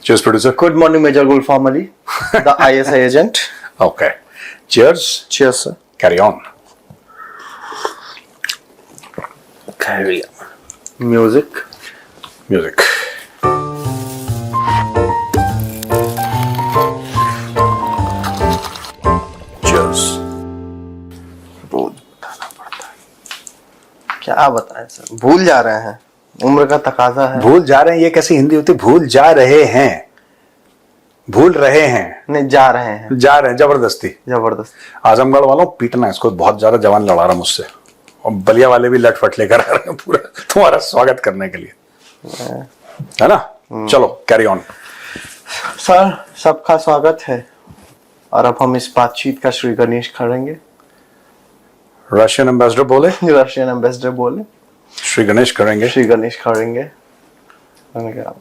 Cheers, producer. Good morning, Major Gulfam Ali, the ISI agent. Okay. Cheers. Cheers, sir. Carry on. Carry on. Music. Music. Cheers. रोज बताना पड़ता है। क्या बताएं sir, भूल जा रहे हैं, उम्र का तकाजा है। भूल जा रहे हैं, ये कैसी हिंदी होती? भूल जा रहे हैं, भूल रहे हैं, नहीं जा रहे हैं, जा रहे हैं जबरदस्ती। जबरदस्त। आजमगढ़ वालों पीटना इसको, बहुत ज्यादा जवान लड़ा रहा मुझसे, और बलिया वाले भी लटफट लेकर आ रहे हैं पूरा तुम्हारा स्वागत करने के लिए, है ना? चलो कैरी ऑन। सर सबका स्वागत है, और अब हम इस बातचीत का श्री गणेश करेंगे। रशियन एम्बेसडर बोले, रशियन एम्बेसडर बोले, श्री गणेश करेंगे। श्री गणेश करेंगे। मैंने कहा,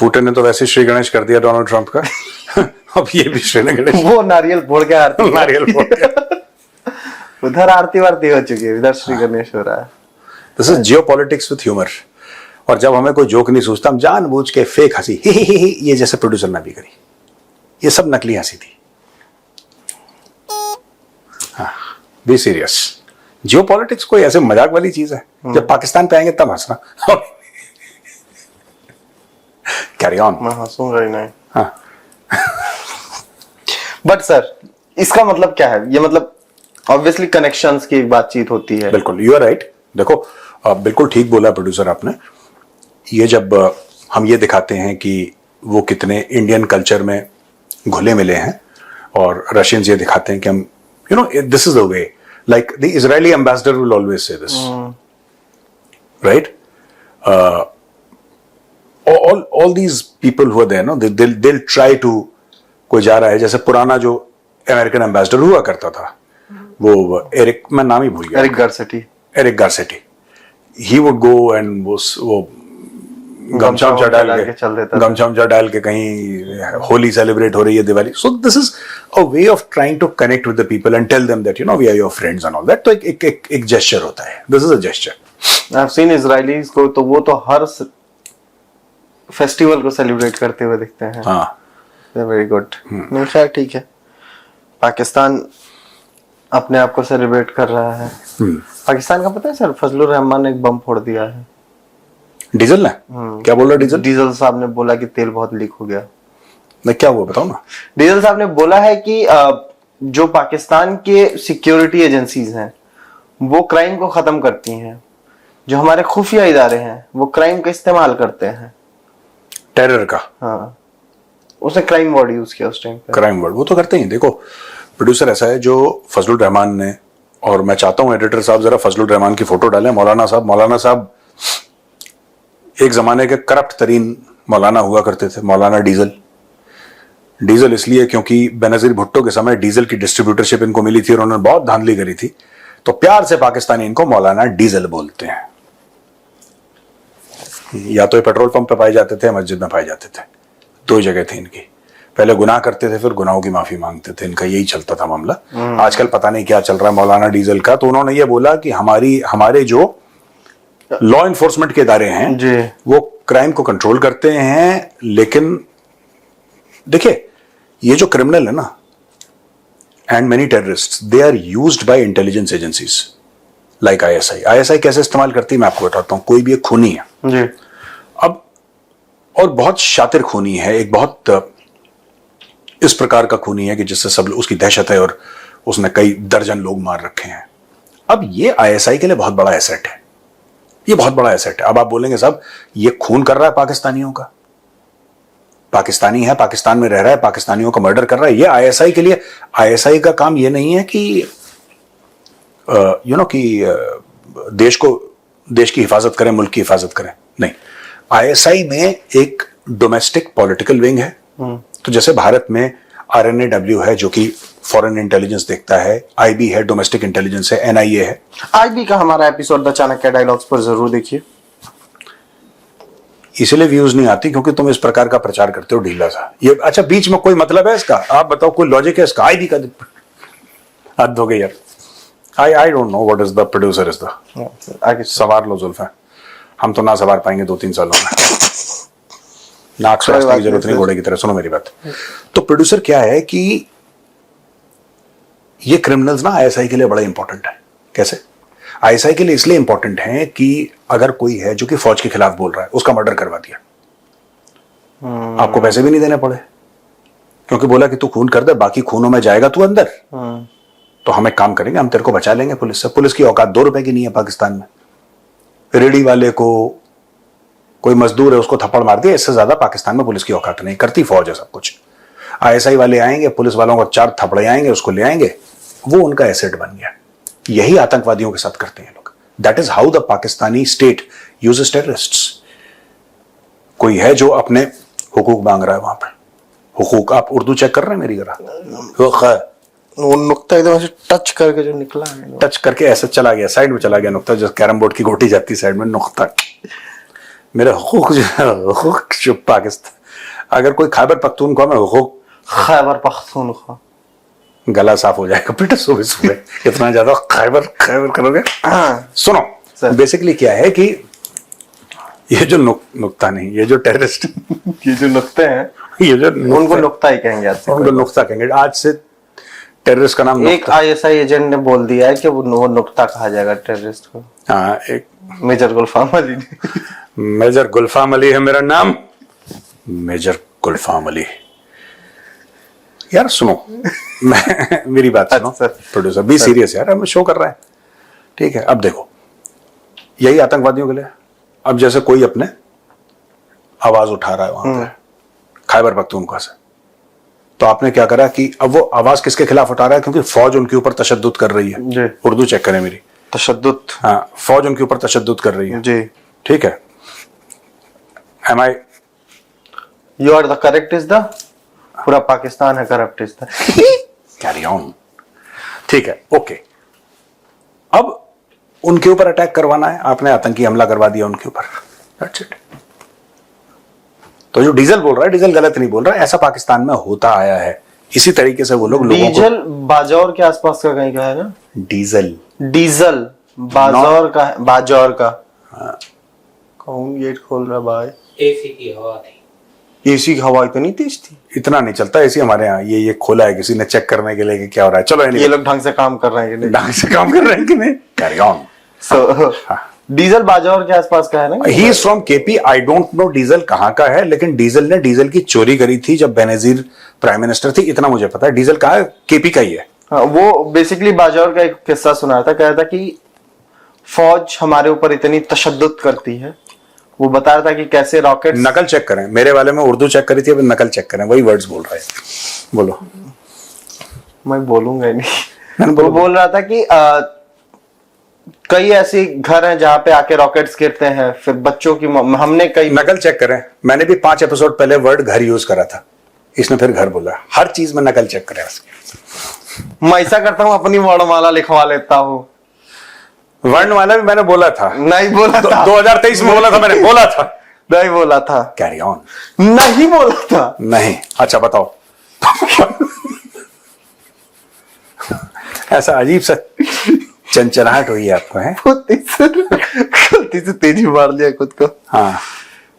पुतिन ने तो वैसे श्री गणेश कर दिया डोनाल्ड ट्रंप का अब ये भी श्री गणेश, वो नारियल फोड़ के आरती, नारियल फोड़ के। उधर आरती वारती हो चुकी है, इधर श्री गणेश हो रहा है। This is geopolitics with humour. और जब हमें कोई जोक नहीं सूझता, हम जानबूझ के फेक हंसी ही ये जैसे प्रोड्यूसर ने भी करी, ये सब नकली हंसी थी। हाँ, बी सीरियस। जियोपॉलिटिक्स कोई ऐसे मजाक वाली चीज है? जब पाकिस्तान पे आएंगे तब हंसना। Carry on. मैं हंसूंगा ही नहीं। हाँ, बट सर इसका मतलब क्या है? ये मतलब ऑब्वियसली कनेक्शंस की एक बातचीत होती है। बिल्कुल, यू आर राइट। देखो, बिल्कुल ठीक बोला प्रोड्यूसर आपने। ये जब हम ये दिखाते हैं कि वो कितने इंडियन कल्चर में घुले मिले हैं, और रशियंस ये दिखाते हैं कि हम, you know, this is the way, like the Israeli ambassador will always say this, right? all these people who are there, no, they'll try to, कोई जा रहा है, जैसे पुराना जो अमेरिकन एम्बेसडर हुआ करता था, वो एरिक, मैं नाम ही भूल गया, Eric Garcetti, he would go and वो गमछा डाल के कहीं होली सेलिब्रेट हो रही है, Diwali. So this is a way of trying to connect with the people and tell them that, you know, we are your friends and all that। तो एक gesture होता है, this is a gesture। I've seen Israelis को, तो वो तो हर festival को celebrate करते हुए दिखते हैं। हाँ, वेरी गुड। नहीं खैर ठीक है, पाकिस्तान अपने आप को सेलिब्रेट कर रहा है। पाकिस्तान का पता है सर, फजलुर रहमान ने एक बम फोड़ दिया है। डीजल ने क्या बोला? डीजल साहब ने बोला कि तेल बहुत लीक हो गया। नहीं, क्या हुआ बताओ ना। डीजल साहब ने बोला है कि जो पाकिस्तान के सिक्योरिटी एजेंसीज हैं वो क्राइम को खत्म करती हैं, जो हमारे खुफिया इदारे हैं वो क्राइम का इस्तेमाल करते हैं, टेरर का। हाँ, उसने क्राइम वर्ड यूज किया उस टाइम पे। क्राइम वर्ड वो तो करते ही। देखो प्रोड्यूसर ऐसा है, जो फजलुर रहमान ने, और मैं चाहता हूं एडिटर साहब जरा फजलुर रहमान की फोटो डालें। मौलाना साहब एक जमाने के करप्ट तरीन मौलाना हुआ करते थे, मौलाना डीजल इसलिए क्योंकि बेनजीर भुट्टो के समय डीजल की डिस्ट्रीब्यूटरशिप इनको मिली थी और उन्होंने बहुत धांधली करी थी, तो प्यार से पाकिस्तानी इनको मौलाना डीजल बोलते हैं। या तो ये पेट्रोल पंप पे पाए जाते थे, मस्जिद में पाए जाते थे, दो जगह थी इनकी। पहले गुनाह करते थे, फिर गुनाहों की माफी मांगते थे, इनका यही चलता था मामला। आजकल पता नहीं क्या चल रहा है मौलाना डीजल का। तो उन्होंने ये बोला कि हमारे जो लॉ इन्फोर्समेंट के इदारे हैं वो क्राइम को कंट्रोल करते हैं, लेकिन देखिए ये जो क्रिमिनल है ना, and many terrorists, they are used by intelligence agencies like ISI कैसे इस्तेमाल करती है मैं आपको बताता हूं। कोई भी एक खूनी है जी, अब, और बहुत शातिर खूनी है, एक बहुत इस प्रकार का खूनी है कि जिससे सब उसकी दहशत है, और उसने कई दर्जन लोग मार रखे हैं। अब ये आईएसआई के लिए बहुत बड़ा एसेट है, ये बहुत बड़ा एसेट है। अब आप बोलेंगे साहब ये खून कर रहा है पाकिस्तानियों का, पाकिस्तानी है, पाकिस्तान में रह रहा है, पाकिस्तानियों का मर्डर कर रहा है। ये आईएसआई के लिए, आईएसआई का काम ये नहीं है कि यू नो कि देश की हिफाजत करें, मुल्क की हिफाजत करें, नहीं। आईएसआई में एक डोमेस्टिक पॉलिटिकल विंग है। तो जैसे भारत में आरएनएडब्ल्यू है जो कि फॉरेन इंटेलिजेंस देखता है, आईबी है, डोमेस्टिक इंटेलिजेंस है, एनआईए है। आईबी का हमारा एपिसोड द चाणक्य डायलॉग्स पर जरूर देखिए। इसलिए व्यूज नहीं आती क्योंकि तुम इस प्रकार का प्रचार करते हो ढीला सा। ये अच्छा, बीच में कोई मतलब है इसका? आप बताओ, कोई लॉजिक है इसका? आईबी का हद हो गई यार। I don't know what is the producer is the. आगे सवार लो जुल्फा, हम तो ना सवार पाएंगे 2-3 सालों में। नाक से कोई हंसने बात की जरूरत नहीं नहीं, घोड़े की तरह, सुनो मेरी बात। तो प्रोड्यूसर क्या है कि ये क्रिमिनल्स ना आईएसआई के लिए बड़ा इंपॉर्टेंट है। कैसे? आईएसआई के लिए इसलिए इंपॉर्टेंट है कि अगर कोई है जो कि फौज के खिलाफ बोल रहा है, उसका मर्डर करवा दिया, आपको पैसे भी नहीं देने पड़े, क्योंकि बोला कि तू खून कर दे, बाकी खूनों में जाएगा तू अंदर। तो हम एक काम करेंगे, हम तेरे को बचा लेंगे पुलिस से। पुलिस की औकात 2 रुपए की नहीं है पाकिस्तान में। रेडी वाले को, कोई मजदूर है उसको थप्पड़ मार दिया, इससे ज्यादा पाकिस्तान में पुलिस की औकात नहीं, करती फौज है सब कुछ। आईएसआई वाले आएंगे, पुलिस वालों को 4 थप्पड़े आएंगे, उसको ले आएंगे, वो उनका एसेट बन गया। यही आतंकवादियों के साथ करते हैं लोग। That is how the Pakistani state uses terrorists. कोई है जो अपने हुकूक मांग रहा है वहां पे, हुकूक। आप उर्दू चेक कर रहे हैं मेरी जरा? वो नुक्ता एकदम ऐसे टच करके जो निकला है, टच करके ऐसे चला गया, साइड में चला गया नुक्ता, जो कैरम बोर्ड की गोटी जाती है साइड में, नुक्ता। मेरे हुकूक जो है, हुकूक जो पाकिस्तान, अगर कोई खैबर पख्तूनख्वा में हुकूक, खैबर पख्तूनख्वा, गला साफ हो जाएगा बेटा सुबह सुबह। इतना ज्यादा खैबर खैबर करोगे। सुनो, बेसिकली क्या है कि ये जो नुक्ता नहीं, ये जो टेररिस्ट ये जो नुक्ते हैं, ये जो उनको नुक्ता ही कहेंगे आज से। उनको नुक्ता कहेंगे आज से। टेररिस्ट का नाम एक आईएसआई एजेंट ने बोल दिया है कि वो नुक्ता कहा जाएगा टेररिस्ट को। हाँ, एक मेजर गुलफाम अली ने। मेजर गुलफाम अली है मेरा नाम, मेजर गुलफाम अली। यार सुनो, मैं मेरी बात सुनो प्रोड्यूसर, बी सीरियस यार, हमें शो कर रहा है, ठीक है? अब देखो, यही आतंकवादियों के लिए। अब जैसे कोई अपने आवाज उठा रहा है वहां पे खैबर पख्तूनख्वा से, तो आपने क्या करा कि अब वो आवाज किसके खिलाफ उठा रहा है? क्योंकि फौज उनके ऊपर तशद्दुद कर रही है जी। उर्दू चेक करें मेरी। तशद्दुद, हाँ, फौज उनके ऊपर तशद्दुद कर रही है जी, ठीक है? Am I you are the correct is the, पूरा पाकिस्तान है corrupt is the. Carry on, ठीक है, ओके। अब उनके ऊपर अटैक करवाना है, आपने आतंकी हमला करवा दिया उनके ऊपर, दैट्स इट। तो जो डीजल बोल रहा है, डीजल गलत नहीं बोल रहा है, ऐसा पाकिस्तान में होता आया है। इसी तरीके से वो लोग लोगों को, डीजल बाजौर के आसपास का कहीं का है ना? डीजल डीजल बाजौर का है, बाजौर का। कौन गेट खोल रहा भाई? एसी की हवा थी। एसी की हवा इतनी तेज थी? इतना नहीं चलता ऐसी हमारे यहाँ। ये खोला है किसी ने चेक करने के लिए कि क्या हो रहा है। चलो ये लोग ढंग से काम कर रहे हैं कि नहीं? ढंग से काम कर रहे हैं कि नहीं? Carry on. So, diesel Bajaur के आसपास का है ना? He is from KP. I don't know diesel कहाँ का है, लेकिन डीजल ने डीजल की चोरी करी थी जब बेनजीर प्राइम मिनिस्टर थी, इतना मुझे पता है। डीजल कहाँ है? केपी का ही है। हाँ, वो बेसिकली बाजौर का एक किस्सा सुना था, कह रहा था कि फौज हमारे ऊपर इतनी तशद्दुद करती है। वो बता रहा था कि कैसे रॉकेट, नकल चेक करें, मेरे वाले में उर्दू चेक करी थी, अब नकल चेक करें, वही वर्ड्स बोल रहा है। बोलो। मैं बोलूंगा ही नहीं। मैंने वो बोल रहा था कि कई ऐसे घर हैं जहां पे आके रॉकेट्स गिरते हैं, फिर बच्चों की हमने कई नकल चेक करें। मैंने भी 5 एपिसोड पहले वर्ड घर यूज करा था, इसने फिर घर बोला। हर चीज में नकल चेक करें। मैं ऐसा करता हूँ, अपनी वर्णमाला लिखवा लेता हूँ। वर्णमाला भी मैंने बोला था, नहीं बोला था। 2023 में बोला था, मैंने बोला था। नहीं बोला था। Carry on. नहीं बोला था। नहीं। अच्छा बताओ। ऐसा अजीब सा चंचनाहट हुई है आपको, है? गलती से तेजी मार लिया खुद को। हाँ,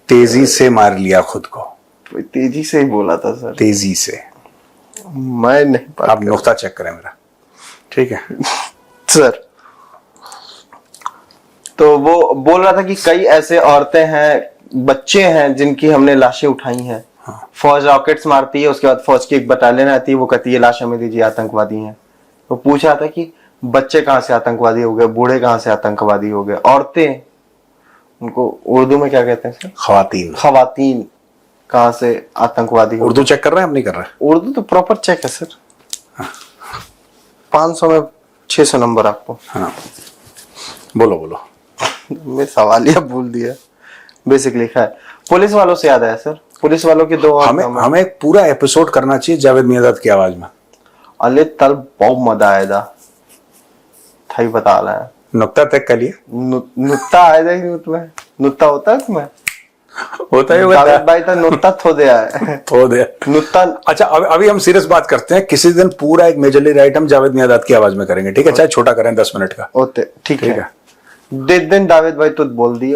तेजी से मार लिया खुद को। तेजी से ही बोला था सर, तेजी से। मैं नहीं। आप नुक्ता चेक करें मेरा, ठीक है सर? तो वो बोल रहा था कि कई ऐसे औरतें हैं, बच्चे हैं जिनकी हमने लाशें उठाई हैं। हाँ। फौज रॉकेट्स मारती है, उसके बाद फौज की एक बटालियन आती है, वो कहती है लाश हमें दीजिए, आतंकवादी हैं। तो पूछ रहा था कि बच्चे कहाँ से आतंकवादी हो गए, बूढ़े कहाँ से आतंकवादी हो गए, औरतें, उनको उर्दू में क्या कहते हैं सर? खवातीन। खवातीन कहाँ से आतंकवादी हो उर्दू चेक कर रहे हैं? हम नहीं कर रहे। उर्दू तो प्रॉपर चेक है सर। 500 में 600 नंबर आपको। हाँ, बोलो बोलो। मैं सवालिया भूल दिया। बेसिक लिखा है। पुलिस वालों से याद आया सर, पुलिस वालों की 2 और हमें एक पूरा एपिसोड करना चाहिए जावेद मियादाद की आवाज में। अले तल बहुत मजा आएगा, था ही बता रहा है। नुक्ता तक कर लिए? नुक्ता आएगा ही नहीं तुम्हें? नुक्ता होता है तुम्हें? होता है जावेद भाई तो नुक्ता थो दिया है। थो दे नुक्ता। अच्छा, अभी हम सीरियस बात करते हैं। किसी दिन पूरा एक मेजरली राइट हम जावेद मियादाद की आवाज में करेंगे, ठीक है? चाहे छोटा करें, 10 मिनट का। होते ठीक है। दिन दावेद भाई तुद बोल दिए,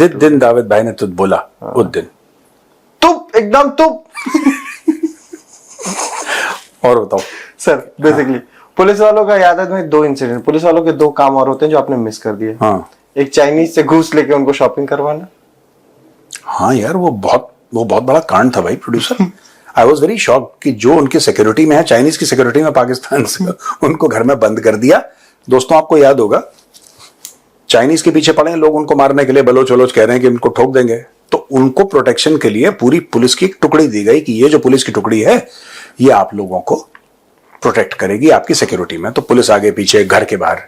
दिन दावेद भाई ने तुद बोला, उस दिन तू एकदम तो और बताओ सर बेसिकली पुलिस वालों का याद है तुम्हें 2 इंसिडेंट, पुलिस वालों के 2 काम और होते हैं जो आपने मिस कर दिए। हाँ एक चाइनीज से घूस लेके उनको शॉपिंग करवाना। हाँ यार, वो बहुत बड़ा कांड था भाई producer. I was very shock कि जो उनकी सिक्योरिटी में है, चाइनीज की सिक्योरिटी में पाकिस्तान से उनको घर में बंद कर दिया। दोस्तों आपको याद होगा, चाइनीज के पीछे पड़े हैं लोग, उनको मारने के लिए बलोच वलोच कह रहे हैं कि इनको ठोक देंगे, तो उनको प्रोटेक्शन के लिए पूरी पुलिस की एक टुकड़ी दी गई कि ये जो पुलिस की टुकड़ी है ये आप लोगों को प्रोटेक्ट करेगी आपकी सिक्योरिटी में। तो पुलिस आगे पीछे, घर के बाहर।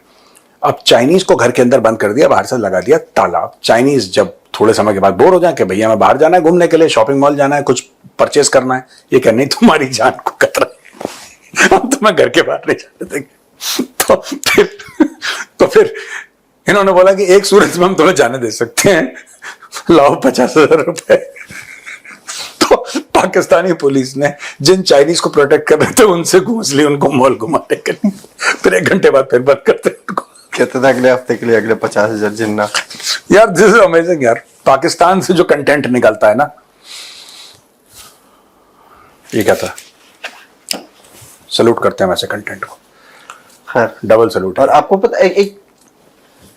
अब चाइनीज को घर के अंदर बंद कर दिया, बाहर से लगा दिया ताला। चाइनीज जब थोड़े समय के बाद बोर हो जाए कि भैया मैं बाहर जाना है घूमने के लिए, शॉपिंग मॉल जाना है, कुछ परचेस करना है, ये कह नहीं तुम्हारी जान को खतरा है, हम तुम्हें घर के बाहर नहीं जाने देंगे। तो फिर इन्होंने बोला कि एक सूरज में हम तुम्हें जाने दे सकते हैं, लाओ 50,000 रुपए। तो पाकिस्तानी पुलिस ने जिन चाइनीज को प्रोटेक्ट कर रहे थे उनसे घूस ली, उनको मॉल घुमाने के लिए। फिर 1 घंटे बाद फिर बंद करते उनको। कहते थे अगले हफ्ते के लिए अगले 50,000 जिन्ना। यार दिस इज अमेजिंग यार, पाकिस्तान से जो कंटेंट निकलता है ना, ये क्या था, सल्यूट करते हैं वैसे कंटेंट को, खैर डबल सल्यूट। और आपको पता एक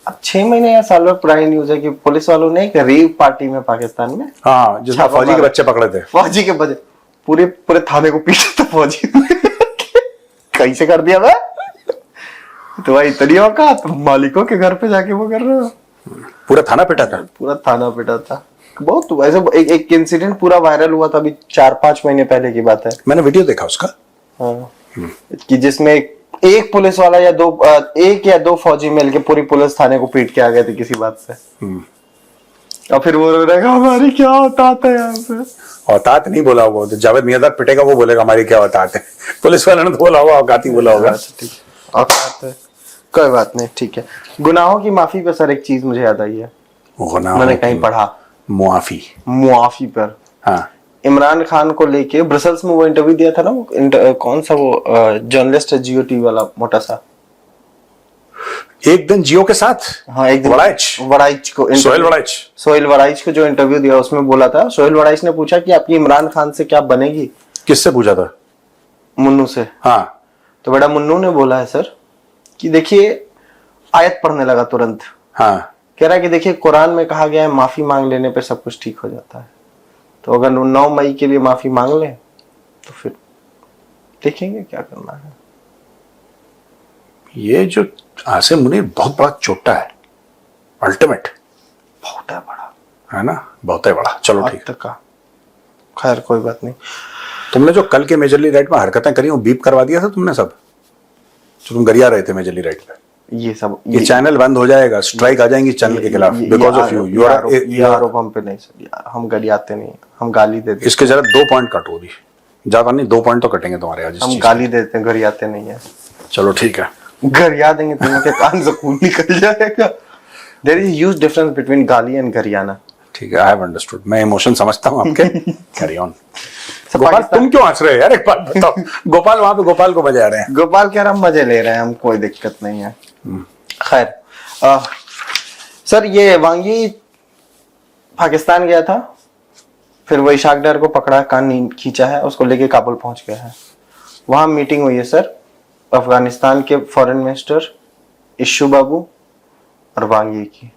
अब 6 महीने या साल भर पुरानी न्यूज है कि पुलिस वालों ने एक रेव पार्टी में पाकिस्तान में, हाँ, जिसमें छापा फौजी के मारा। बच्चे पकड़े थे। फौजी के बच्चे पूरे थाने को पीटा था फौजी ने। कैसे कर दिया मैं? तो भाई इतनी औकात, मालिकों के घर पे जाके वो कर रहे हो। पूरा थाना पिटा था। पूरा थाना पिटा था। बहुत ऐसे एक इंसिडेंट पूरा वायरल हुआ था अभी 4-5 महीने पहले की बात है। मैंने वीडियो देखा उसका। हाँ। कि जिसमें एक पुलिस वाला या 2 फौजी मिलके पूरी पुलिस थाने को पीट के आ गए थे किसी बात से। और फिर वो रहेगा हमारी क्या औकात है यहाँ पे। औकात नहीं बोला होगा, तो जावेद मियाँदाद पिटेगा वो बोलेगा हमारी क्या औकात है। पुलिस वाले ने तो बोला होगा, औकात ही बोला होगा। ठीक है, औकात है, कोई बात नहीं, ठीक है। गुनाहों की माफी पे सर एक चीज मुझे याद आई है, मैंने कहीं पढ़ा, मुआफी पर। हाँ, इमरान खान को लेके ब्रसल्स में वो इंटरव्यू दिया था ना, वो कौन सा वो जर्नलिस्ट है जियो टीवी वाला मोटा सा, एक दिन जियो के साथ। हाँ एक दिन वड़ाइच को, सोहेल वड़ाइच को जो इंटरव्यू दिया उसमें बोला था, सोहेल वड़ाइच ने पूछा कि आपकी इमरान खान से क्या बनेगी। किससे पूछा था? मुन्नू से। हाँ, तो बड़ा मुन्नू ने बोला है सर कि देखिए, आयत पढ़ने लगा तुरंत। हाँ, कह रहा है कि देखिए कुरान में कहा गया है माफी मांग लेने पे सब कुछ ठीक हो जाता है, तो अगर 9 मई के लिए माफी मांग ले तो फिर देखेंगे क्या करना है। ये जो आसिम मुनीर बहुत बड़ा चोटा है, अल्टीमेट बहुत है बड़ा, है ना, बहुत है बड़ा। चलो ठीक है, का खैर कोई बात नहीं। तुमने जो कल के मेजरली राइट में हरकतें करी वो बीप करवा दिया था तुमने सब, जो तुम गरिया रहे थे मेजरली राइट पे। ये चैनल बंद हो जाएगा, स्ट्राइक आ जाएंगी चैनल के खिलाफ बिकॉज ऑफ यू। ये आरोप हम पे नहीं सर, हम गरियाते नहीं, हम गाली देते। इसके जरा 2 पॉइंट काटो, भी ज्यादा नहीं, 2 पॉइंट तो कटेंगे तुम्हारे आज। हम गाली देते हैं, गरियाते नहीं है। चलो ठीक है, गरिया देंगे तो उनके कान से खून निकल जाएगा। There is huge difference between गाली एंड गरियाना। ठीक है, आई हैव अंडरस्टूड, मैं इमोशन समझता हूँ आपके। Carry on. गोपाल पाकिस्तान तुम क्यों हंस रहे हो यार, एक बात बताओ। गोपाल वहां पे गोपाल को बजा रहे हैं। गोपाल कह रहा हम मजे ले रहे हैं, हम कोई दिक्कत नहीं है। खैर सर, ये वांगी पाकिस्तान गया था, फिर वो इशाक डार को पकड़ा, कान खींचा है, उसको लेके काबुल पहुंच गया है। वहां मीटिंग हुई है सर, अफगानिस्तान के फॉरेन मिनिस्टर इशू बाबू और वांगी की,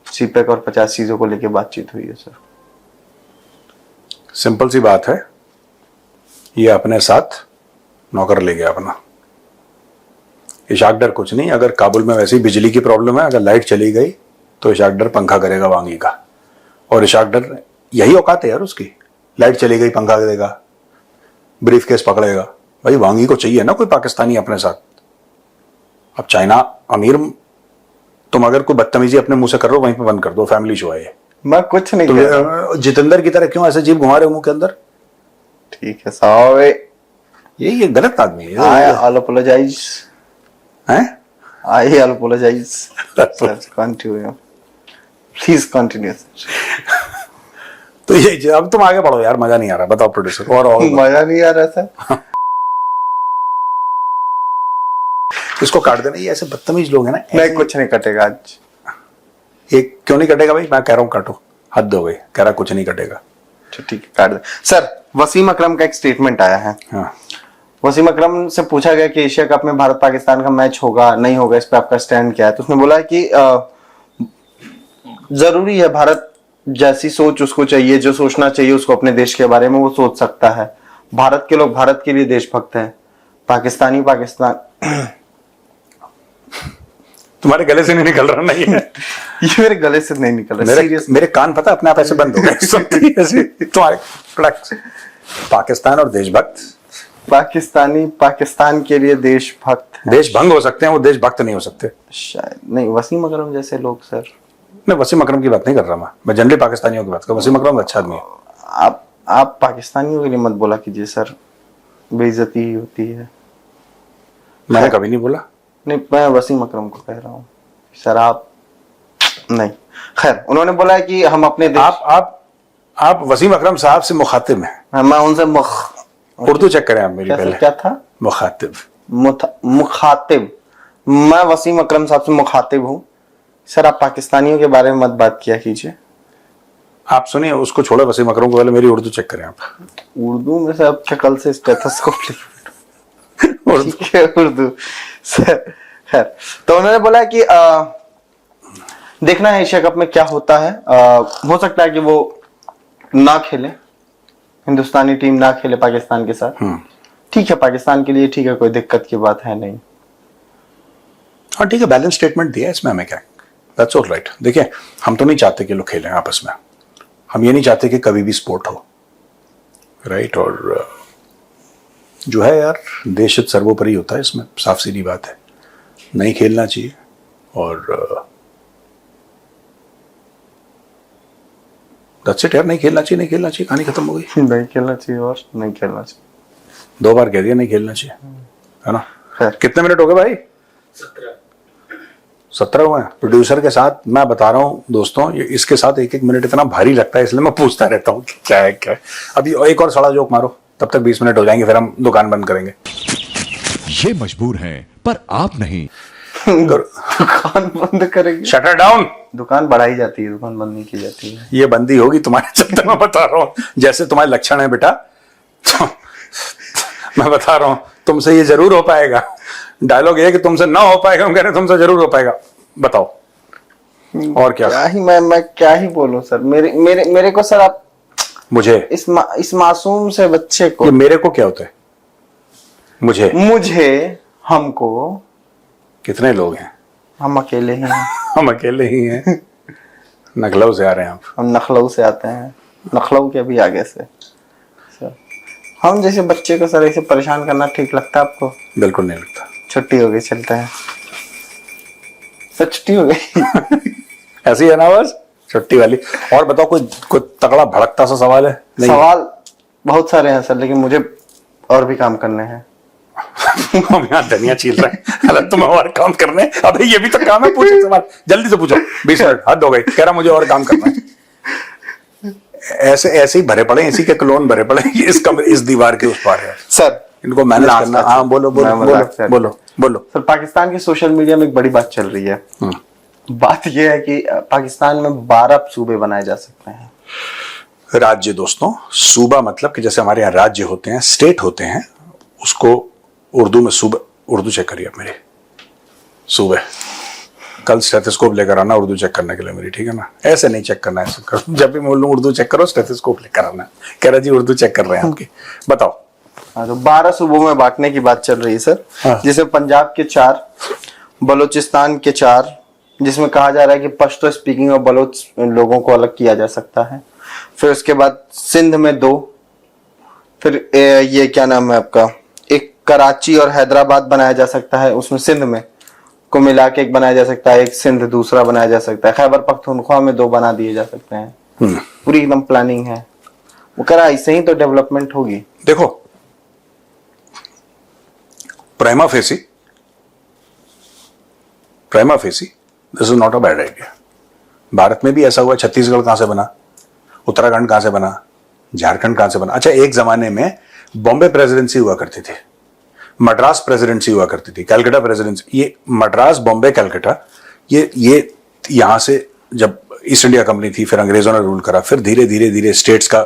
सीपेक और 50 चीजों को लेके बातचीत हुई है सर। सिंपल सी बात है, ये अपने साथ नौकर ले गया अपना। इशाक डर कुछ नहीं, अगर काबुल में वैसे ही बिजली की प्रॉब्लम है, अगर लाइट चली गई तो इशाक डर पंखा करेगा वांगी का। और इशाक डर यही औकात है यार उसकी, लाइट चली गई पंखा करेगा, ब्रीफ केस पकड़ेगा। भाई वांगी को चाहिए ना कोई पाकिस्तानी अपने साथ। अब चाइना अमीर, तुम अगर कोई बदतमीजी अपने मुंह से कर रहे हो वहीं पे बंद कर दो, फैमिली शो है ये। मैं कुछ नहीं कह रहा। जितेंद्र की तरह क्यों ऐसे जीभ घुमा रहे हो मुंह के अंदर? ठीक है साहब, ये गलत आदमी है। I'll apologize. हैं? I'll apologize. Sir, continue. Please continue. तो ये अब तुम आगे बढ़ो यार, मजा नहीं आ रहा। बताओ प्रोड्यूसर। और मजा नहीं आ रहा सर। इसको काट देना, ये ऐसे बदतमीज लोग हैं ना। नहीं, कुछ नहीं कटेगा आज। ये क्यों नहीं कटेगा भाई? मैं कह रहा हूँ काटो, हद हो गई। कह रहा कुछ नहीं कटेगा। अच्छा ठीक है, काट दे सर। वसीम अकरम का एक स्टेटमेंट आया है। हाँ। वसीम अकरम से पूछा गया कि एशिया कप में भारत पाकिस्तान का मैच होगा नहीं होगा, इस पे आपका स्टैंड क्या है? तो उसने बोला कि जरूरी है, भारत जैसी सोच उसको चाहिए, जो सोचना चाहिए उसको अपने देश के बारे में, वो सोच सकता है। भारत के लोग भारत के लिए देशभक्त हैं, पाकिस्तानी पाकिस्तान तुम्हारे गले से नहीं निकल रहा नहीं है। ये मेरे गले से नहीं निकल रहा, मेरे कान पता अपने आप ऐसे बंद हो गए ऐसे तुम्हारे कड़क से। पाकिस्तान और देशभक्त, पाकिस्तानी पाकिस्तान के लिए देशभक्त हैं। देशभंग हो सकते हैं, वो देशभक्त नहीं हो सकते। शायद नहीं, वसीम अकरम जैसे लोग सर। मैं वसीम अकरम की बात नहीं कर रहा, मैं जनरली पाकिस्तानियों की बात कर। वसीम अकरम अच्छा आदमी है। आप पाकिस्तानियों के लिए मत बोला कीजिए सर, बेइज्जती ही होती है। मैंने कभी नहीं बोला। नहीं, मैं वसीम अकरम को कह रहा हूँ सर, आप नहीं। खैर, उन्होंने बोला है कि हम अपने देश, आप वसीम अकरम साहब से मुखातिब हैं। मैं उनसे उर्दू चेक करें आप मेरी पहले। क्या था? मुखातिब, मुखातिब। मैं वसीम अकरम साहब से मुखातिब हूँ सर। आप पाकिस्तानियों के बारे में मत बात किया कीजिए। आप सुनिए, उसको छोड़ो, वसीम अकरम को पहले मेरी उर्दू चेक करें आप। उर्दू में से आप कल से स्टेथोस्कोप उर्दू सर। खैर, तो उन्होंने बोला कि देखना है एशिया कप में क्या होता है। हो सकता है कि वो ना खेले, हिंदुस्तानी टीम ना खेले पाकिस्तान के साथ। ठीक है, पाकिस्तान के लिए ठीक है, कोई दिक्कत की बात है नहीं। हाँ ठीक है, बैलेंस स्टेटमेंट दिया इसमें, हमें क्या, दैट्स ऑल राइट। देखिए, हम तो नहीं चाहते कि लोग खेलें आपस में, हम ये नहीं चाहते कि कभी भी स्पोर्ट हो, राइट। और जो है यार, देश हित सर्वोपरि होता है, इसमें साफ सीधी बात है। नहीं खेलना चाहिए, और दैट्स इट यार। नहीं खेलना चाहिए, नहीं खेलना चाहिए, कहानी खत्म हो गई। नहीं खेलना चाहिए और नहीं खेलना चाहिए। 2 बार कह दिया नहीं खेलना चाहिए, है ना। खैर, कितने मिनट हो गए भाई? 17 हुए हैं। प्रोड्यूसर के साथ मैं बता रहा हूँ दोस्तों, ये इसके साथ 1-1 मिनट इतना भारी लगता है, इसलिए मैं पूछता रहता हूँ क्या है क्या है। अभी एक और सड़ा जोक मारो, तब तक 20 मिनट हो जाएंगे, फिर हम दुकान बंद करेंगे। ये मजबूर हैं पर आप नहीं। दुकान बंद करेंगे? Shutter down. दुकान बढ़ाई जाती है, दुकान बंद नहीं की जाती है। ये बंदी होगी तुम्हारे चलते, मैं बता रहा हूँ। जैसे तुम्हारे लक्षण है बेटा, तो मैं बता रहा हूँ तुमसे ये जरूर हो पाएगा। डायलॉग ये कि तुमसे ना हो पाएगा, हम कह रहे हैं तुमसे जरूर हो पाएगा। बताओ और क्या ही मैं क्या ही बोलूं सर। मेरे को सर, आप मुझे इस मासूम से बच्चे को, ये मेरे को क्या होता है? मुझे हमको, कितने लोग हैं? हम अकेले ही हैं। हम अकेले ही हैं। नखलऊ से आ रहे हैं आप? हम नखलऊ से आते हैं, नखलऊ के भी आगे से सर। हम जैसे बच्चे को सर ऐसे परेशान करना ठीक लगता है आपको? बिल्कुल नहीं लगता। छुट्टी हो गई, चलते हैं सर। छुट्टी हो गई। ऐसी है ना बस, छुट्टी वाली। और बताओ, कोई तगड़ा भड़कता सा सवाल है? नहीं। सवाल बहुत सारे हैं सर, लेकिन मुझे और भी काम करने हैं। हम यहाँ धनिया छील रहे हैं, अलग तुम्हें और काम करने। अबे ये भी तो काम है, पूछो सवाल, जल्दी से पूछो। 20 मिनट हद हो गई, कह रहा मुझे और काम करना है। ऐसे ही भरे पड़े, इसी के क्लोन भरे पड़े इस कमरे, इस दीवार के उस पार है सर। इनको मैनेज करना। हाँ बोलो बोलो बोलो बोलो बोलो। सर, पाकिस्तान की सोशल मीडिया में एक बड़ी बात चल रही है। बात यह है कि पाकिस्तान में 12 सूबे बनाए जा सकते हैं। राज्य दोस्तों, सूबा मतलब कि जैसे हमारे यहाँ राज्य होते हैं, स्टेट होते हैं, उसको उर्दू में सूबा। उर्दू चेक करिए आप मेरी, सूबे। कल स्टेथोस्कोप लेकर आना उर्दू चेक करने के लिए मेरी, ठीक है ना। ऐसे नहीं चेक करना है, जब भी मैं बोलूं उर्दू चेक करो, स्टेथोस्कोप लेकर आना। कह रहा जी उर्दू चेक कर रहे हैं आपकी। बताओ। हाँ, तो 12 सूबों में बांटने की बात चल रही है सर। हाँ। जिसमें पंजाब के 4, बलूचिस्तान के 4, जिसमें कहा जा रहा है कि पश्तो स्पीकिंग और बलोच लोगों को अलग किया जा सकता है। फिर उसके बाद सिंध में 2, फिर ये क्या नाम है आपका, एक कराची और हैदराबाद बनाया जा सकता है, उसमें सिंध में को मिला के एक बनाया जा सकता है, एक सिंध दूसरा बनाया जा सकता है। खैबर पख्तूनख्वा में 2 बना दिए जा सकते हैं। पूरी एकदम प्लानिंग है। वो कह रहा ऐसे ही तो डेवलपमेंट होगी। देखो, prima facie this is not a bad idea. Bharat में भी ऐसा हुआ। छत्तीसगढ़ कहां से बना, उत्तराखंड कहां से बना, झारखंड कहां से बना। अच्छा, एक जमाने में बॉम्बे प्रेसिडेंसी हुआ करती थी, मद्रास प्रेसिडेंसी हुआ करती थी, कलकत्ता प्रेसिडेंसी। ये मद्रास, बॉम्बे, कलकत्ता, ये यहां से जब ईस्ट इंडिया कंपनी थी, फिर अंग्रेजों ने रूल करा, फिर धीरे धीरे धीरे स्टेट्स का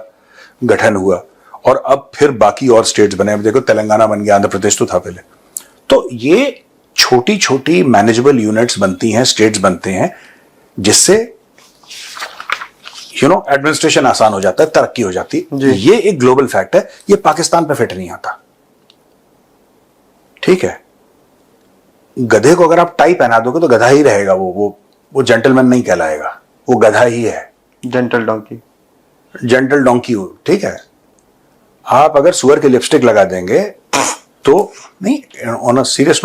गठन हुआ और अब फिर बाकी और स्टेट्स बने। अब देखो तेलंगाना बन गया, आंध्र प्रदेश तो था पहले। तो ये छोटी छोटी मैनेजेबल यूनिट्स बनती हैं, स्टेट्स बनते हैं, जिससे एडमिनिस्ट्रेशन आसान हो जाता है, तरक्की हो जाती है। ये एक ग्लोबल फैक्ट है, ये पाकिस्तान पे फिट नहीं आता। ठीक है, गधे को अगर आप टाई पहना दोगे तो गधा ही रहेगा, वो जेंटलमैन नहीं कहलाएगा, वो गधा ही है, जेंटल डोंकी, जेंटल डोंकी हो। ठीक है, आप अगर सुअर की लिपस्टिक लगा देंगे तो नहीं, ऑन अ सीरियस,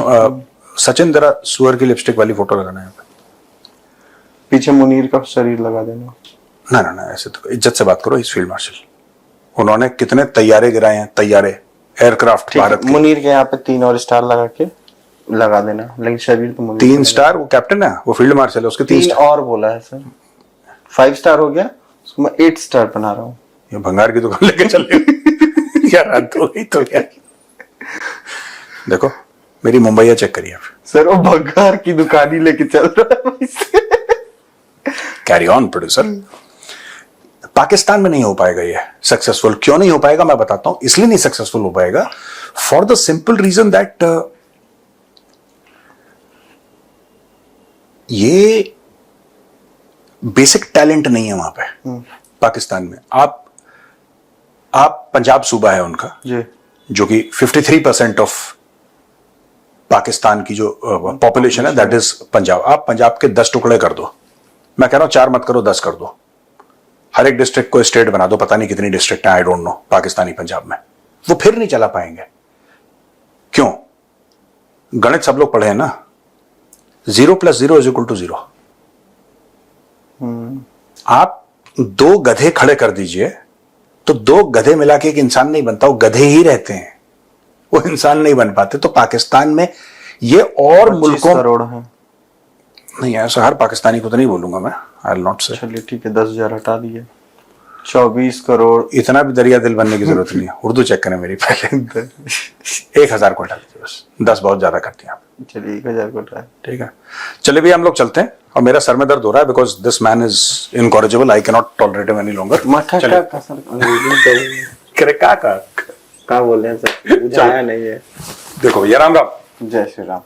सचिन जरा सुअर की लिपस्टिक वाली फोटो लगाना है, पीछे मुनीर का शरीर लगा देना। ना ना ना, ऐसे तो इज्जत से बात करो। इस फील्ड मार्शल, उन्होंने कितने तैयारे गिराए हैं, तैयारे एयरक्राफ्ट भारत के। मुनीर के यहाँ पे 3 और स्टार लगा के लगा देना, लेकिन शरीर तो मुनीर 3 स्टार, वो कैप्टन है, वो फील्ड मार्शल है, उसके 3 3 स्टार। और बोला है सर, 5 स्टार हो गया, उसको मैं 8 स्टार बना रहा हूँ। ये भंगार की दुकान लेके चले यार, हद हो गई तो यार। देखो मेरी मुंबईया चेक करिए आप। सर वो भंगार की दुकान ही लेके चल रहा है। Carry on producer. पाकिस्तान में नहीं हो पाएगा ये सक्सेसफुल। क्यों नहीं हो पाएगा मैं बताता हूं। इसलिए नहीं सक्सेसफुल हो पाएगा, for the simple reason that ये बेसिक टैलेंट नहीं है वहां पे पाकिस्तान में। आप पंजाब सूबा है उनका जी, जो कि 53% ऑफ पाकिस्तान की जो पॉपुलेशन है, दैट इज पंजाब। आप पंजाब के 10 टुकड़े कर दो, मैं कह रहा हूं 4 मत करो, 10 कर दो, हर एक डिस्ट्रिक्ट को स्टेट बना दो, पता नहीं कितनी डिस्ट्रिक्ट है, I don't know, Pakistani Punjab में, वो फिर नहीं चला पाएंगे। क्यों? गणित सब लोग पढ़े हैं ना, 0 + 0 = 0। आप 2 गधे खड़े कर दीजिए तो 2 गधे मिला के एक इंसान नहीं बनता, वो गधे ही रहते हैं, वो इंसान नहीं बन पाते। तो पाकिस्तान में ये और 25 मुल्कों करोड़ है। नहीं, ऐसा हर पाकिस्तानी को तो नहीं बोलूंगा मैं, आई विल नॉट से। चलिए ठीक है, 10,000 हटा दिए, 24 करोड़। इतना भी दरिया दिल बनने की जरूरत नहीं है। उर्दू चेक करें मेरी पहले। 1000 को हटा दीजिए बस, 10 बहुत ज्यादा करती हैं आप। चलिए 1000 को हटा। ठीक है, चलिए भैया हम लोग चलते हैं। और मेरा सर में दर्द हो रहा है because this man is incorrigible, I can not tolerate him any longer. मठा का सर अंग्रेजी का का बोल रहे हैं सर, मुझे आया नहीं है। देखो भैया, राम राम। जय श्री राम।